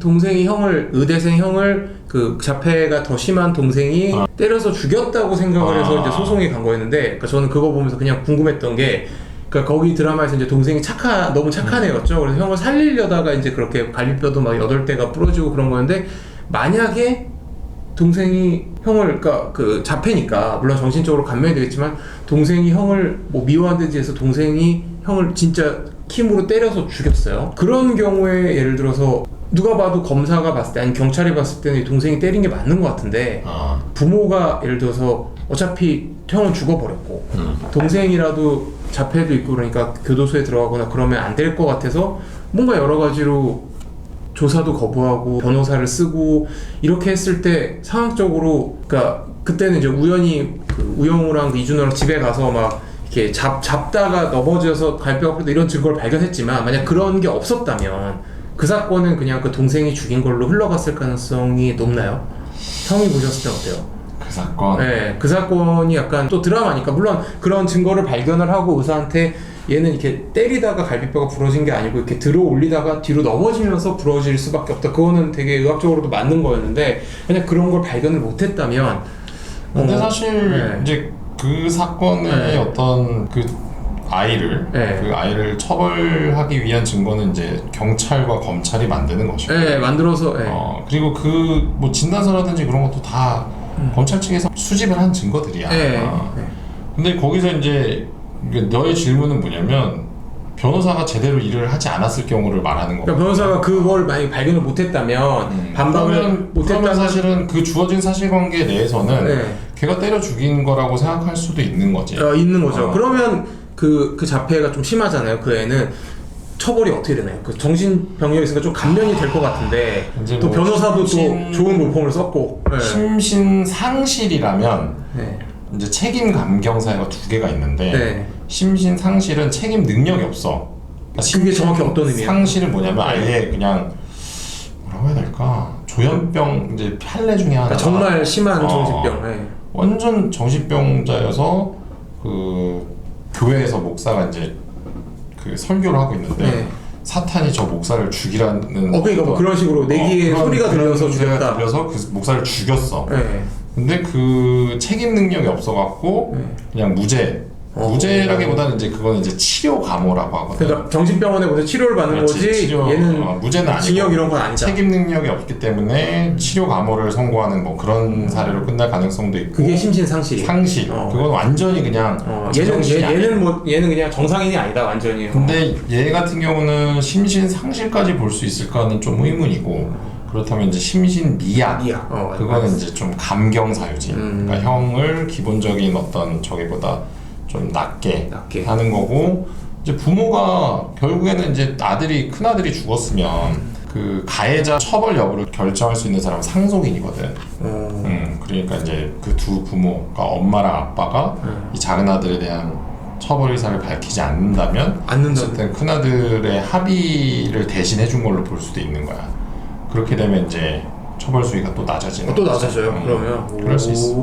동생이 형을 의대생 형을 그 자폐가 더 심한 동생이 때려서 죽였다고 생각을 해서 이제 소송에 간 거였는데, 그러니까 저는 그거 보면서 그냥 궁금했던 게, 그러니까 거기 드라마에서 이제 동생이 너무 착한 애였죠. 그래서 형을 살리려다가 이제 그렇게 갈비뼈도 막 8대가 부러지고 그런 거였는데, 만약에 동생이 형을, 그러니까 그 자폐니까 물론 정신적으로 감면이 되겠지만 동생이 형을 뭐 미워하듯이 해서 동생이 형을 진짜 힘으로 때려서 죽였어요. 그런 경우에 예를 들어서 누가 봐도 검사가 봤을 때 아니 경찰이 봤을 때는 동생이 때린 게 맞는 것 같은데, 부모가 예를 들어서 어차피 형은 죽어버렸고 동생이라도 자폐도 있고 그러니까 교도소에 들어가거나 그러면 안 될 것 같아서 뭔가 여러 가지로 조사도 거부하고 변호사를 쓰고 이렇게 했을 때 상황적으로, 그러니까 그때는 이제 우연히 그 우영우랑 그 이준호랑 집에 가서 막 이렇게 잡다가 넘어져서 갈뼈가 부러져 이런 증거를 발견했지만, 만약 그런 게 없었다면 그 사건은 그냥 그 동생이 죽인 걸로 흘러갔을 가능성이 높나요? 형이 보셨을 때 어때요? 그 사건? 네, 그 사건이 약간 또 드라마니까 물론 그런 증거를 발견을 하고 의사한테 얘는 이렇게 때리다가 갈비뼈가 부러진 게 아니고 이렇게 들어 올리다가 뒤로 넘어지면서 부러질 수밖에 없다. 그거는 되게 의학적으로도 맞는 거였는데, 만약 그런 걸 발견을 못했다면. 근데 사실 이제 그 사건의 어떤 그 아이를 그 아이를 처벌하기 위한 증거는 이제 경찰과 검찰이 만드는 것이고, 만들어서 그리고 그 뭐 진단서라든지 그런 것도 다 검찰 측에서 수집을 한 증거들이야. 근데 거기서 이제 너의 질문은 뭐냐면 변호사가 제대로 일을 하지 않았을 경우를 말하는 거야. 그러니까 변호사가 그걸 만약 발견을 못했다면 반박을 못했다면 그러면 사실은 그 주어진 사실관계 내에서는 걔가 때려 죽인 거라고 생각할 수도 있는 거지. 있는 거죠. 그러면 그 자폐가 좀 심하잖아요. 그 애는 처벌이 어떻게 되나요? 그 정신병력이 있으니까 좀 감면이 될 것 같은데, 또 뭐 변호사도 또 좋은 로펌을 썼고 심신상실이라면 이제 책임 감경 사유가 2개가 있는데 심신상실은 책임 능력이 없어. 그러니까 그게 정확히 어떤 의미예요? 상실은 뭐냐면 아예 그냥 뭐라고 해야 될까? 조현병 이제 판례 중에 하나. 그러니까 정말 심한 정신병. 완전 정신병자여서 그 교회에서 목사가 이제 그 설교를 하고 있는데 사탄이 저 목사를 죽이라는 그러니까 뭐 그런 식으로 내기에 소리가 들려서 죽였다. 들려서 그 목사를 죽였어. 근데 그 책임 능력이 없어갖고 그냥 무죄라기보다는 이제 그건 이제 치료 감호라고 하거든. 그러니까 정신병원에 보다 치료를 받는 거지. 얘는 무죄는 아니고 징역 이런 건 아니다. 책임 능력이 없기 때문에 치료 감호를 선고하는 뭐 그런 사례로 끝날 가능성도 있고. 그게 심신상실이. 상실. 그건 완전히 그냥 얘는 그냥 정상인이 아니다 완전히. 근데 얘 같은 경우는 심신상실까지 볼 수 있을까는 좀 의문이고. 그렇다면 이제 심신미약, 그거는 이제 좀 감경 사유지. 그러니까 형을 기본적인 어떤 저기보다 좀 낮게 하는 거고, 이제 부모가 결국에는 이제 큰 아들이 죽었으면 그 가해자 처벌 여부를 결정할 수 있는 사람은 상속인이거든. 그러니까 이제 그 두 부모가 엄마랑 아빠가 이 작은 아들에 대한 처벌 의사를 밝히지 않는다면 어쨌든 큰 아들의 합의를 대신해 준 걸로 볼 수도 있는 거야. 그렇게 되면 이제 처벌 수위가 또 낮아지는. 또 낮아져요. 그러면 그럴 수 있어.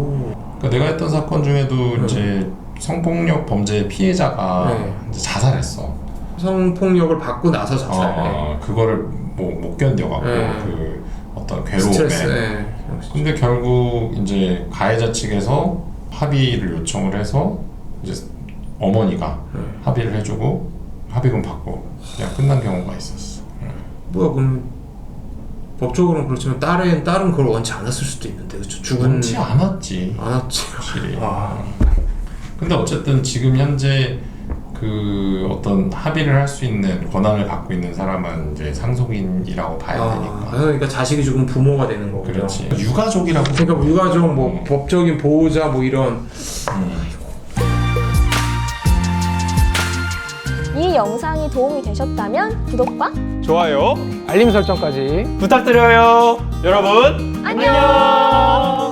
그러니까 내가 했던 사건 중에도 이제 성폭력 범죄 피해자가 이제 자살했어. 성폭력을 받고 나서 자살. 그거를 뭐 못 견뎌갖고 그 어떤 괴로움에. 스트레스. 근데 결국 이제 가해자 측에서 합의를 요청을 해서 이제 어머니가 합의를 해주고 합의금 받고 그냥 끝난 경우가 있었어. 뭐야 그럼? 법적으로는 그렇지만 딸은 그걸 원치 않았을 수도 있는데, 그렇죠? 원치 않았지. 확실히. 근데 어쨌든 지금 현재 그 어떤 합의를 할 수 있는 권한을 갖고 있는 사람은 이제 상속인이라고 봐야 되니까. 그러니까 자식이 죽으면 부모가 되는 거고. 그렇지. 유가족이라고. 그러니까 뭐 유가족, 뭐 법적인 보호자, 뭐 이런. 이 영상이 도움이 되셨다면 구독과 좋아요, 알림 설정까지 부탁드려요. 여러분, 안녕!